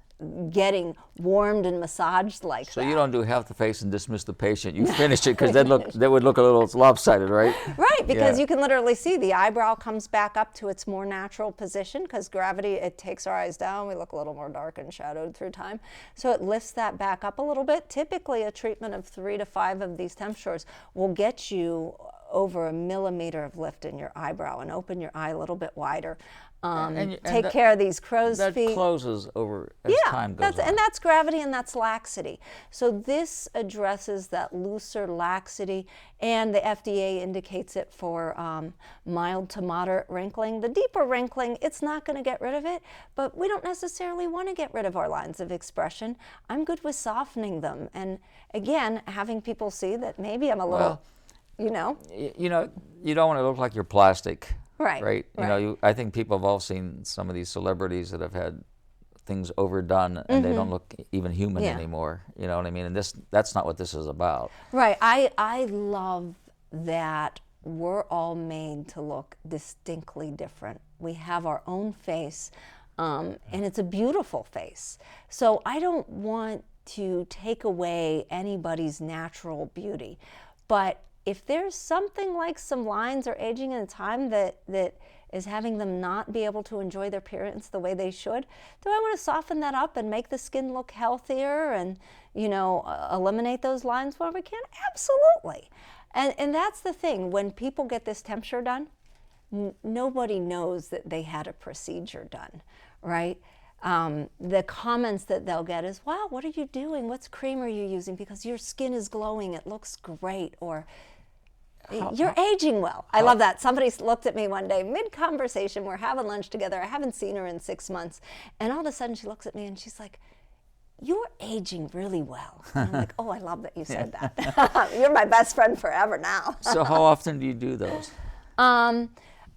getting warmed and massaged like that. So you don't do half the face and dismiss the patient. You finish it because that would look a little lopsided, right? Right, because you can literally see the eyebrow comes back up to its more natural position because gravity, it takes our eyes down. We look a little more dark and shadowed through time. So it lifts that back up a little bit. Typically a treatment of 3 to 5 of these temp shores will get you over 1 millimeter of lift in your eyebrow and open your eye a little bit wider. Take care of these crow's feet. That closes over as time goes on. And that's gravity and that's laxity. So this addresses that looser laxity, and the FDA indicates it for mild to moderate wrinkling. The deeper wrinkling, it's not going to get rid of it, but we don't necessarily want to get rid of our lines of expression. I'm good with softening them. And again, having people see that maybe I'm a little, you don't want to look like you're plastic. Right. I think people have all seen some of these celebrities that have had things overdone and they don't look even human anymore. You know what I mean? And that's not what this is about. Right. I love that we're all made to look distinctly different. We have our own face, and it's a beautiful face. So I don't want to take away anybody's natural beauty, but if there's something like some lines or aging in time that is having them not be able to enjoy their appearance the way they should, do I want to soften that up and make the skin look healthier and, eliminate those lines where we can? Absolutely. And that's the thing. When people get this temperature done, nobody knows that they had a procedure done, right? The comments that they'll get is, wow, what are you doing? What's cream are you using? Because your skin is glowing. It looks great. Or you're aging well. I love that. Somebody looked at me one day, mid-conversation, we're having lunch together. I haven't seen her in 6 months. And all of a sudden she looks at me and she's like, you're aging really well. And I'm like, oh, I love that you said that. You're my best friend forever now. So how often do you do those?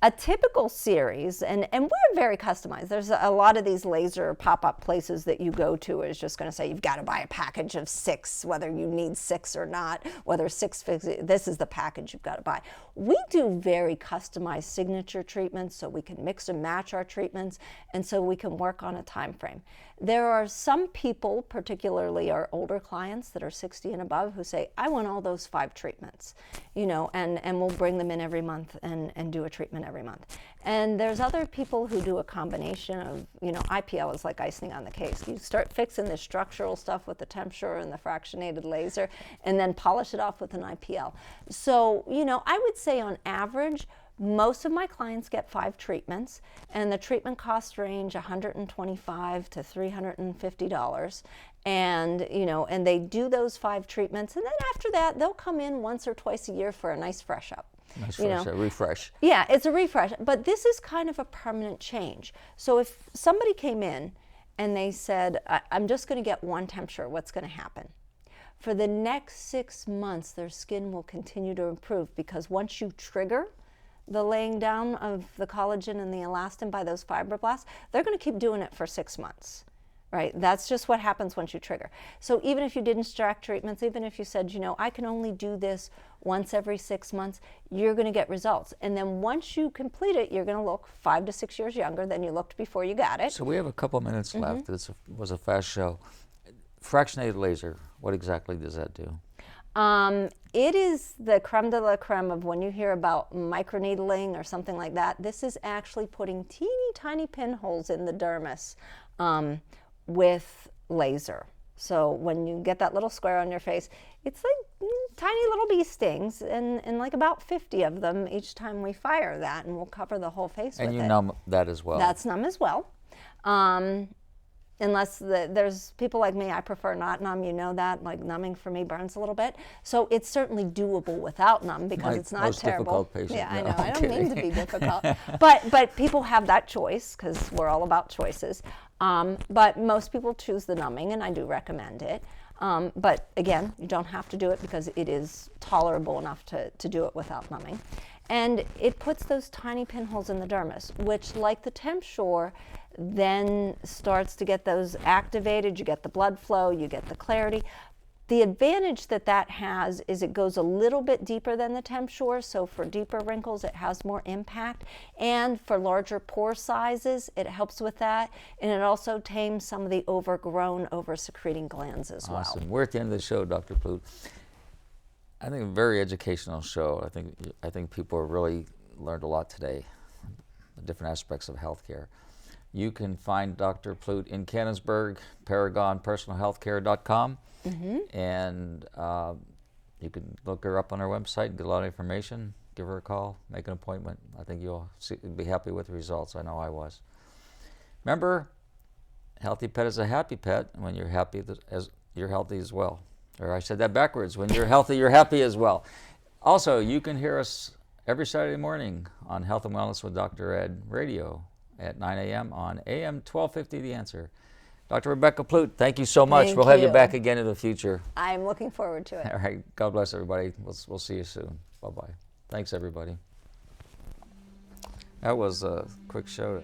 A typical series, and we're very customized. There's a lot of these laser pop-up places that you go to is just going to say you've got to buy a package of 6, whether you need 6 or not, whether 6, this is the package you've got to buy. We do very customized signature treatments, so we can mix and match our treatments, and so we can work on a time frame. There are some people, particularly our older clients that are 60 and above, who say, I want all those 5 treatments, and we'll bring them in every month and do a treatment every month. And there's other people who do a combination of, IPL is like icing on the cake. You start fixing the structural stuff with the temperature and the fractionated laser, and then polish it off with an IPL. So, I would say on average, most of my clients get 5 treatments, and the treatment costs range $125 to $350. And, and they do those 5 treatments, and then after that, they'll come in once or twice a year for a nice fresh up. A refresh. Yeah, it's a refresh, but this is kind of a permanent change. So if somebody came in and they said, I'm just going to get one temperature. What's going to happen? For the next 6 months, their skin will continue to improve, because once you trigger the laying down of the collagen and the elastin by those fibroblasts, they're going to keep doing it for 6 months. Right? That's just what happens once you trigger. So even if you didn't start treatments, even if you said, I can only do this once every 6 months, you're going to get results. And then once you complete it, you're going to look 5 to 6 years younger than you looked before you got it. So we have a couple minutes left. This was a fast show. Fractionated laser, what exactly does that do? It is the creme de la creme of when you hear about microneedling or something like that. This is actually putting teeny tiny pinholes in the dermis with laser. So when you get that little square on your face, it's like tiny little bee stings, and like about 50 of them each time we fire that, and we'll cover the whole face with it. And you numb that as well? That's numb as well. Unless there's people like me, I prefer not numb, that, like numbing for me burns a little bit. So it's certainly doable without numb, because it's not most terrible. Difficult patient. Yeah, No, I know, I'm I don't kidding. mean to be difficult. But people have that choice, because we're all about choices. But most people choose the numbing, and I do recommend it. But again, you don't have to do it, because it is tolerable enough to do it without numbing. And it puts those tiny pinholes in the dermis, which, like the TempSure, then starts to get those activated. You get the blood flow, you get the clarity. The advantage that has is it goes a little bit deeper than the TempSure, so for deeper wrinkles it has more impact, and for larger pore sizes it helps with that, and it also tames some of the overgrown, over-secreting glands as well. Awesome. We're at the end of the show, Dr. Plute. I think a very educational show. I think people have really learned a lot today, the different aspects of healthcare. You can find Dr. Plute in Canonsburg, ParagonPersonalHealthcare.com, and you can look her up on her website and get a lot of information. Give her a call, make an appointment. I think you'll be happy with the results. I know I was. Remember, healthy pet is a happy pet, and when you're happy, you're healthy as well. Or I said that backwards. When you're healthy, you're happy as well. Also, you can hear us every Saturday morning on Health and Wellness with Dr. Ed Radio at 9 a.m. on AM 1250 The Answer. Dr. Rebecca Plute, thank you so much. Thank We'll have you you. back again in the future. I'm looking forward to it. All right. God bless everybody. We'll see you soon. Bye-bye. Thanks, everybody. That was a quick show.